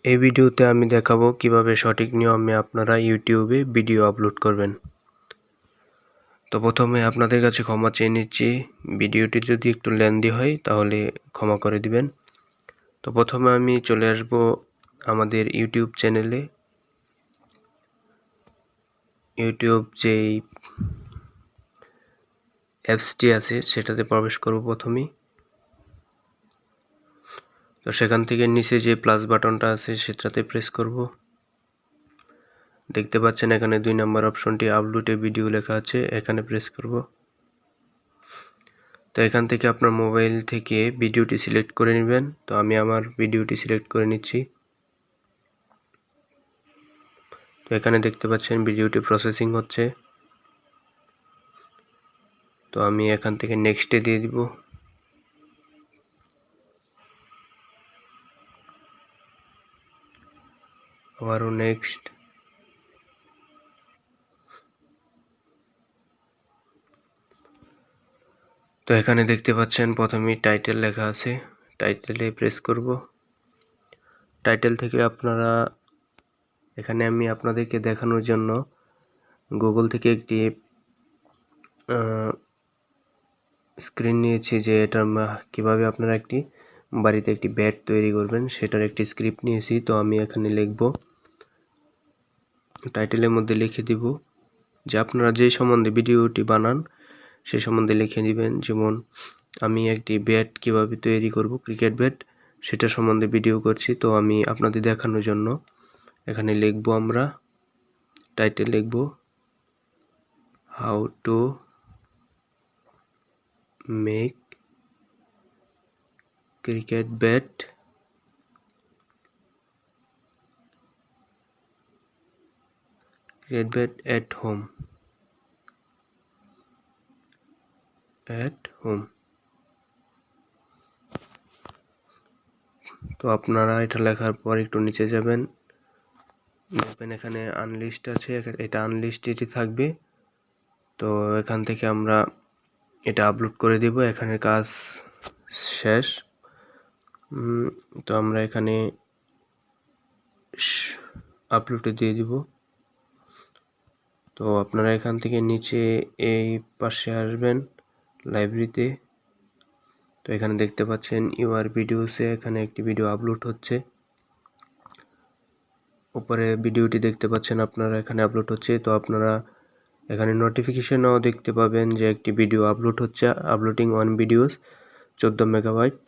এই ভিডিওতে আমি দেখাবো কিভাবে সঠিক নিয়মে আপনারা ইউটিউবে ভিডিও আপলোড করবেন। তো প্রথমে আপনাদের কাছে ক্ষমা চেয়ে নিচ্ছি, ভিডিওটি যদি একটু লেন্দি হয় তাহলে ক্ষমা করে দিবেন। তো প্রথমে আমি চলে আসব আমাদের ইউটিউব চ্যানেলে। ইউটিউব যেই অ্যাপসটি আছে সেটাতে প্রবেশ করব প্রথমেই। তো সেখান থেকে নিচে যে প্লাস বাটনটা আছে সেটাতে প্রেস করব। দেখতে পাচ্ছেন এখানে 2 নম্বর অপশনটি আপলোডে ভিডিও লেখা আছে, এখানে প্রেস করব। তো এখান থেকে আপনার মোবাইল থেকে ভিডিওটি সিলেক্ট করে নেবেন। তো আমি আমার ভিডিওটি সিলেক্ট করে নিচ্ছি। তো এখানে দেখতে পাচ্ছেন ভিডিওটি প্রসেসিং হচ্ছে। তো আমি এখান থেকে নেক্সটে দিয়ে দিব। আবারও নেক্সট। তো এখানে দেখতে পাচ্ছেন প্রথমেই টাইটেল লেখা আছে, টাইটেলে প্রেস করব। টাইটেল থেকে আপনারা এখানে আমি আপনাদেরকে দেখানোর জন্য গুগল থেকে একটি স্ক্রিন নিয়েছি যে এটা কিভাবে আপনারা একটি বাড়িতে একটি বেড তৈরি করবেন সেটার একটি স্ক্রিপ্ট নিয়েছি। তো আমি এখানে লিখব, টাইটেলের মধ্যে লিখে দিব যে আপনারা যে সম্বন্ধে ভিডিওটি বানান সেই সম্বন্ধে লিখে দিবেন। যেমন আমি একটি ব্যাট কিভাবে তৈরি করব, ক্রিকেট ব্যাট, সেটা সম্বন্ধে ভিডিও করছি। তো আমি আপনাদের দেখানোর জন্য এখানে লিখব, আমরা টাইটেল লিখব how to make cricket bat at home. তো আপনারা এটা লেখার পর একটু নিচে যাবেন, দেখবেন এখানে আনলিস্ট আছে, এটা আনলিস্টেডই থাকবে। তো এখান থেকে আমরা এটা আপলোড করে দেব, এখানে কাজ শেষ। তো আমরা এখানে আপলোডে দিয়ে দিব। তো আপনারা এখান থেকে নিচে এই পাশে আসবেন লাইব্রেরিতে। তো এখানে দেখতে পাচ্ছেন ইউআর ভিডিওসে এখানে একটি ভিডিও আপলোড হচ্ছে। উপরে ভিডিওটি দেখতে পাচ্ছেন আপনারা, এখানে আপলোড হচ্ছে। তো আপনারা এখানে নোটিফিকেশনও দেখতে পাবেন যে একটি ভিডিও আপলোড হচ্ছে, আপলোডিং অন ভিডিওস 14 মেগাবাইট।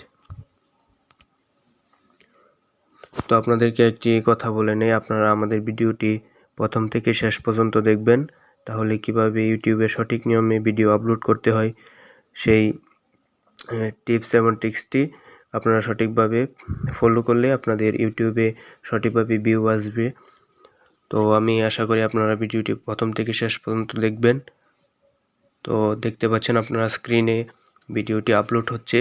তো আপনাদেরকে একটি কথা বলে নেই, আপনারা আমাদের ভিডিওটি প্রথম থেকে শেষ পর্যন্ত দেখবেন, তাহলে কিভাবে ইউটিউবে সঠিক নিয়মে ভিডিও আপলোড করতে হয় সেই টিপস এবং ট্রিক্সটি আপনারা সঠিকভাবে ফলো করলে আপনাদের ইউটিউবে সঠিকভাবে ভিউ আসবে। তো আমি আশা করি আপনারা ভিডিওটি প্রথম থেকে শেষ পর্যন্ত দেখবেন। তো দেখতে পাচ্ছেন আপনারা স্ক্রিনে ভিডিওটি আপলোড হচ্ছে।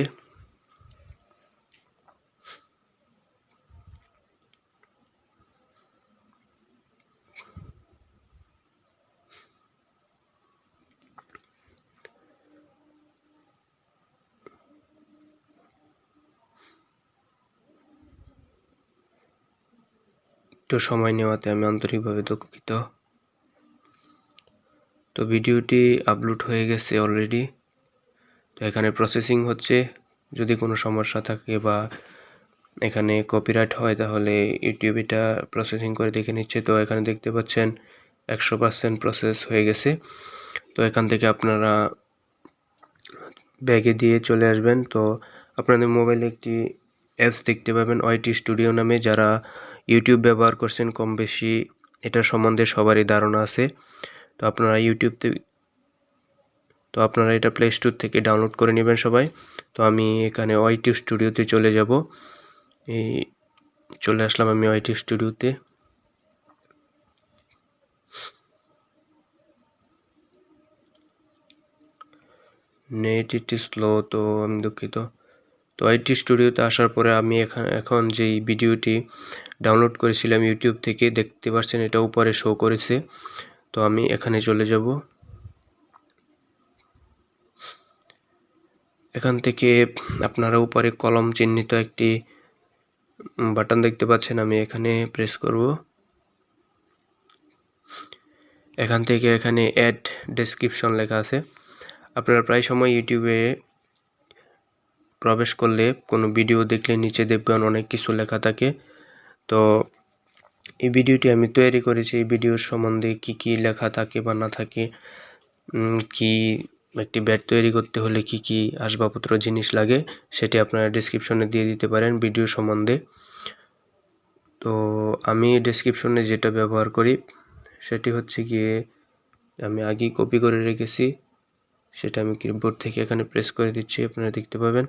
একটু সময় নেওয়াতে আমি আন্তরিকভাবে দুঃখিত। তো ভিডিওটি আপলোড হয়ে গেছে অলরেডি। তো এখানে প্রসেসিং হচ্ছে, যদি কোনো সমস্যা থাকে বা এখানে কপিরাইট হয় তাহলে ইউটিউব এটা প্রসেসিং করে দেখে নিচ্ছে। তো এখানে দেখতে পাচ্ছেন 100% প্রসেস হয়ে গেছে। তো এখান থেকে আপনারা ব্যাগে দিয়ে চলে আসবেন। তো আপনাদের মোবাইলে একটি অ্যাপস দেখতে পাবেন ওয়াইটি স্টুডিও নামে। যারা ইউটিউব ব্যবহার করছেন কম বেশি এটার সম্বন্ধে সবারই ধারণা আছে। তো আপনারা এটা প্লে স্টোর থেকে ডাউনলোড করে নেবেন সবাই। তো আমি এখানে ওয়াইটি স্টুডিওতে চলে যাব। এই চলে আসলাম আমি ওয়াইটি স্টুডিওতে। নেট একটু স্লো, তো আমি দুঃখিত। তো ওয়াইটি স্টুডিওতে আসার পরে আমি এখন যেই ভিডিওটি ডাউনলোড করেছিলাম ইউটিউব থেকে, দেখতে পাচ্ছেন এটা উপরে শো করেছে। তো আমি এখানে চলে যাব। এখান থেকে আপনারা উপরে কলম চিহ্নিত একটি বাটন দেখতে পাচ্ছেন, আমি এখানে প্রেস করব। এখান থেকে এখানে অ্যাড ডেসক্রিপশন লেখা আছে। আপনারা প্রায় সময় ইউটিউবে প্রবেশ করলে কোনো ভিডিও দেখলে নিচে দেখবেন অনেক কিছু লেখা থাকে। তো এই ভিডিওটি আমি তৈরি করেছি এই ভিডিওর সম্বন্ধে কি কি লেখা থাকে বা না থাকে, কি একটি ব্যাট তৈরি করতে হলে কি কি আসবাবপত্র জিনিস লাগে, সেটি আপনারা ডেসক্রিপশনে দিয়ে দিতে পারেন ভিডিও সম্বন্ধে। তো আমি ডেসক্রিপশনে যেটা ব্যবহার করি সেটি হচ্ছে গিয়ে, আমি আগেই কপি করে রেখেছি, সেটা আমি কিবোর্ড থেকে এখানে প্রেস করে দিচ্ছি। আপনারা দেখতে পাবেন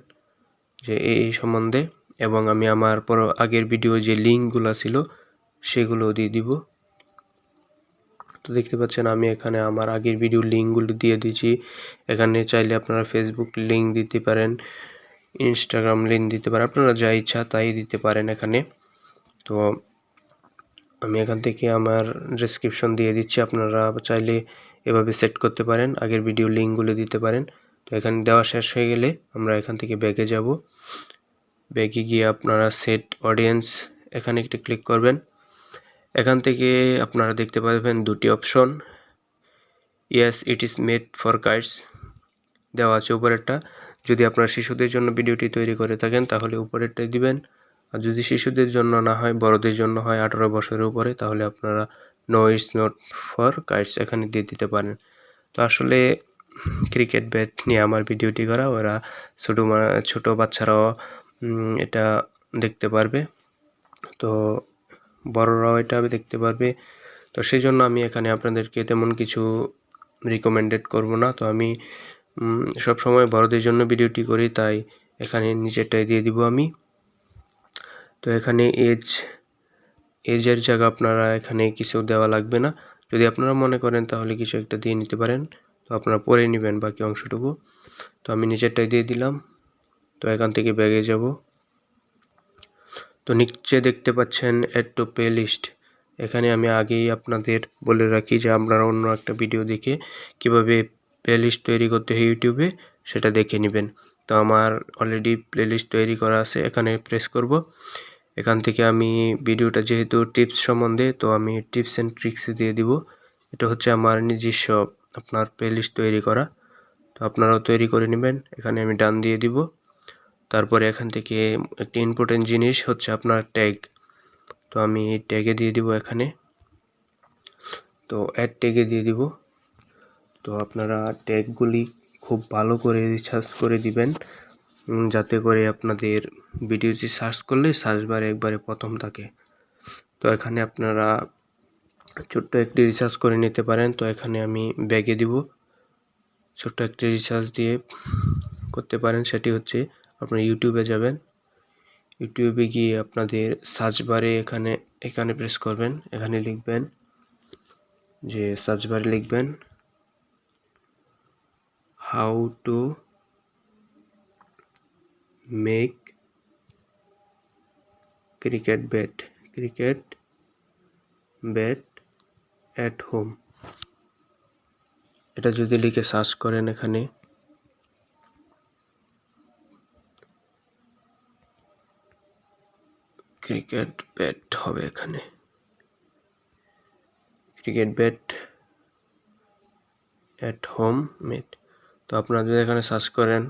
যে এই সম্বন্ধে, এবং আমি আমার আগের ভিডিও যে লিঙ্কগুলো ছিল সেগুলো দিয়ে দিব। তো দেখতে পাচ্ছেন আমি এখানে আমার আগের ভিডিও লিঙ্কগুলো দিয়ে দিয়েছি। এখানে চাইলে আপনারা ফেসবুক লিঙ্ক দিতে পারেন, ইনস্টাগ্রাম লিঙ্ক দিতে পারেন, আপনারা যা ইচ্ছা তাই দিতে পারেন এখানে। তো আমি এখান থেকে আমার ডেসক্রিপশন দিয়ে দিচ্ছি, আপনারা চাইলে এভাবে সেট করতে পারেন, আগের ভিডিও লিঙ্কগুলো দিতে পারেন। তো এখানে দেওয়া শেষ হয়ে গেলে আমরা এখান থেকে ব্যাকে যাব। ব্যাকে গিয়ে আপনারা সেট অডিয়েন্স এখানে একটু ক্লিক করবেন। এখান থেকে আপনারা দেখতে পাবেন দুটি option, yes it is made for guides দেওয়া আছে উপরেরটা। যদি আপনারা শিশুদের জন্য ভিডিওটি তৈরি করে থাকেন তাহলে উপরেরটাই দিবেন, আর যদি শিশুদের জন্য না হয়, বড়দের জন্য হয় 18 বছরের উপরে, তাহলে আপনারা no it's not for guides এখানে দিয়ে দিতে পারেন। তো আসলে ক্রিকেট ব্যাট নিয়ে আমার ভিডিওটি করা, ওরা ছোটো বাচ্চারাও এটা দেখতে পারবে, তো বড়রাও এটা দেখতে পারবে। তো সেই জন্য আমি এখানে আপনাদেরকে তেমন কিছু রিকমেন্ডেড করব না। তো আমি সব সময় বড়দের জন্য ভিডিওটি করি, তাই এখানে নিচেরটাই দিয়ে দিব আমি। তো এখানে এজের জায়গা আপনারা এখানে কিছু দেওয়া লাগবে না, যদি আপনারা মনে করেন তাহলে কিছু একটা দিয়ে নিতে পারেন। তো আপনারা পরে নেবেন বাকি অংশটুকু। তো আমি নিচেরটাই দিয়ে দিলাম। তো এখান থেকে ব্যাগে যাব। তো নিচে দেখতে পাচ্ছেন অ্যাড টু প্লে লিস্ট। এখানে আমি আগেই আপনাদের বলে রাখি যে আপনারা অন্য একটা ভিডিও দেখে কিভাবে প্লেলিস্ট তৈরি করতে হয় ইউটিউবে সেটা দেখে নেবেন। তো আমার অলরেডি প্লেলিস্ট তৈরি করা আছে, এখানে প্রেস করব। এখান থেকে আমি ভিডিওটা যেহেতু টিপস সম্বন্ধে, তো আমি টিপস অ্যান্ড ট্রিক্স দিয়ে দিব। এটা হচ্ছে আমার নিজস্ব আপনার প্লেলিস্ট তৈরি করা, তো আপনারাও তৈরি করে নেবেন। এখানে আমি ডান দিয়ে দিব। তারপরে এখান থেকে একটি ইম্পর্টেন্ট জিনিস হচ্ছে আপনার ট্যাগ, তো আমি ট্যাগে দিয়ে দিব এখানে। তো অ্যাড ট্যাগে দিয়ে দিব। তো আপনারা ট্যাগগুলি খুব ভালো করে রিসার্চ করে দিবেন, যাতে করে আপনাদের ভিডিওটি সার্চ করলে সার্চ বারে একবারে প্রথম থাকে। তো এখানে আপনারা ছোট্ট একটি রিসার্চ করে নিতে পারেন। তো এখানে আমি ব্যাগে দিব, ছোট্ট একটি রিসার্চ দিয়ে করতে পারেন। সেটি হচ্ছে আপনারা ইউটিউবে যাবেন, ইউটিউবে গিয়ে আপনাদের সার্চ বারে এখানে প্রেস করবেন। এখানে লিখবেন যে সার্চ বারে লিখবেন how to make cricket bat at home. এটা যদি লিখে সার্চ করেন, এখানে ক্রিকেট ব্যাট হবে, এখানে cricket bat at home made. তো আপনারা যদি এখানে সার্চ করেন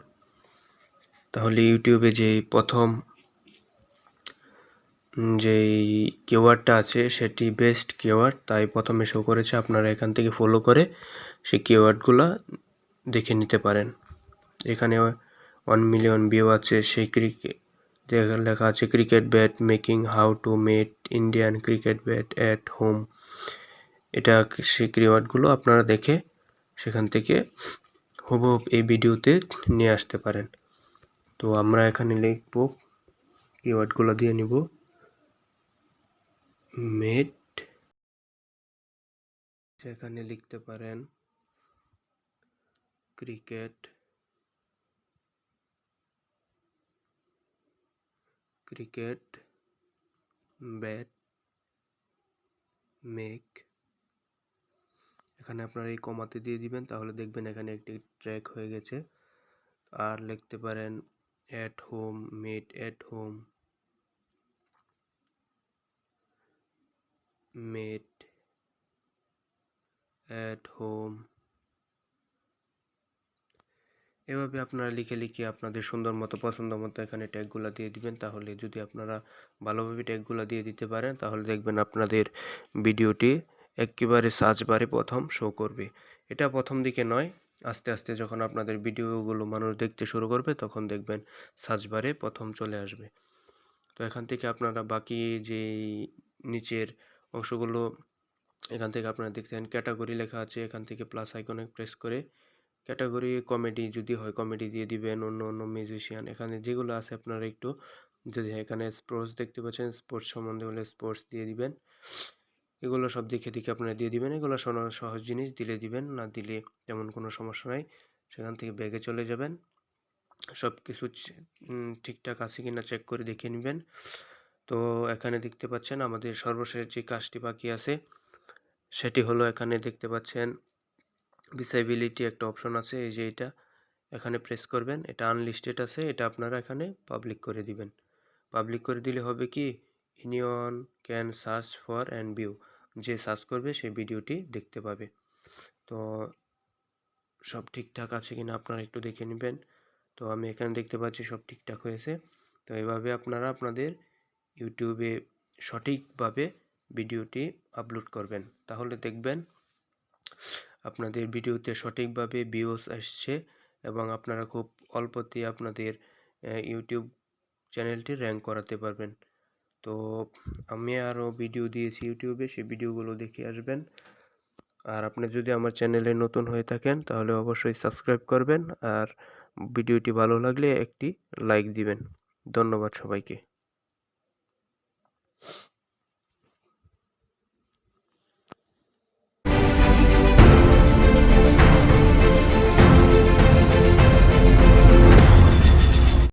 তাহলে ইউটিউবে যে প্রথম যেই কিওয়ার্ডটা আছে সেটি বেস্ট কিওয়ার্ড, তাই প্রথমে শো করেছে। আপনারা এখান থেকে ফলো করে সেই কিওয়ার্ডগুলো দেখে নিতে পারেন। এখানে 1 মিলিয়ন ভিউ আছে, সেই লেখা আছে cricket bat making how to made Indian cricket bat at home. এটা সেই কিওয়ার্ডগুলো আপনারা দেখে সেখান থেকে হুবহু এই ভিডিওতে নিয়ে আসতে পারেন। তো আমরা এখানে লিখব, কিওয়ার্ডগুলো দিয়ে নিব, মেড, সেখানে লিখতে পারেন ক্রিকেট ব্যাট মেক। এখানে আপনারা এই কমাতে দিয়ে দিবেন, তাহলে দেখবেন এখানে একটি ট্র্যাক হয়ে গেছে। আর লিখতে পারেন at home, made at home. Made at home, এভাবে আপনারা লিখে আপনাদের সুন্দর মতো পছন্দ মতো এখানে ট্যাগগুলো দিয়ে দিবেন। তাহলে যদি আপনারা ভালোভাবে ট্যাগগুলো দিয়ে দিতে পারেন তাহলে দেখবেন আপনাদের ভিডিওটি একেবারে সার্চ বারে প্রথম শো করবে। এটা প্রথম দিকে নয়, আস্তে আস্তে যখন আপনাদের ভিডিওগুলো মানুষ দেখতে শুরু করবে তখন দেখবেন সার্চ বারে প্রথম চলে আসবে। তো এখান থেকে আপনারা বাকি যেই নিচের অংশগুলো এখান থেকে আপনারা দেখছেন ক্যাটাগরি লেখা আছে, এখান থেকে প্লাস আইকনে প্রেস করে ক্যাটাগরি কমেডি যদি হয় কমেডি দিয়ে দিবেন, অন্য মিউজিশিয়ান এখানে যেগুলো আছে আপনারা একটু, যদি এখানে স্পোর্টস দেখতে পাচ্ছেন স্পোর্টস সম্বন্ধে হলে স্পোর্টস দিয়ে দিবেন। এগুলো সব দেখে আপনারা দিয়ে দিবেন। এগুলো সহজ জিনিস, দিলে দিবেন, না দিলে তেমন কোনো সমস্যা নাই। সেখান থেকে ব্যাগে চলে যাবেন, সব কিছু ঠিকঠাক আছে কিনা চেক করে দেখে নেবেন। তো এখানে দেখতে পাচ্ছেন আমাদের সর্বশেষ যে কাজটি বাকি আছে সেটি হলো, এখানে দেখতে পাচ্ছেন ভিসাইবিলিটি একটা অপশন আছে, এই যে এটা এখানে প্রেস করবেন। এটা আনলিস্টেড আছে, এটা আপনারা এখানে পাবলিক করে দিবেন। পাবলিক করে দিলে হবে কি, anyone can search for and view, যে সার্চ করবে সে ভিডিওটি দেখতে পাবে। তো সব ঠিকঠাক আছে কিনা আপনারা একটু দেখে নেবেন। তো আমি এখানে দেখতে পাচ্ছি সব ঠিকঠাক হয়েছে। তো এভাবে আপনারা আপনাদের ইউটিউবে সঠিকভাবে ভিডিওটি আপলোড করবেন, তাহলে দেখবেন আপনাদের ভিডিওতে সঠিকভাবে ভিউজ আসছে এবং আপনারা খুব অল্পতে আপনাদের ইউটিউব চ্যানেলটি র্যাঙ্ক করাতে পারবেন। তো আমি আরও ভিডিও দিয়েছি ইউটিউবে, সেই ভিডিওগুলো দেখে আসবেন। আর আপনি যদি আমার চ্যানেলে নতুন হয়ে থাকেন তাহলে অবশ্যই সাবস্ক্রাইব করবেন, আর ভিডিওটি ভালো লাগলে একটি লাইক দিবেন। ধন্যবাদ সবাইকে।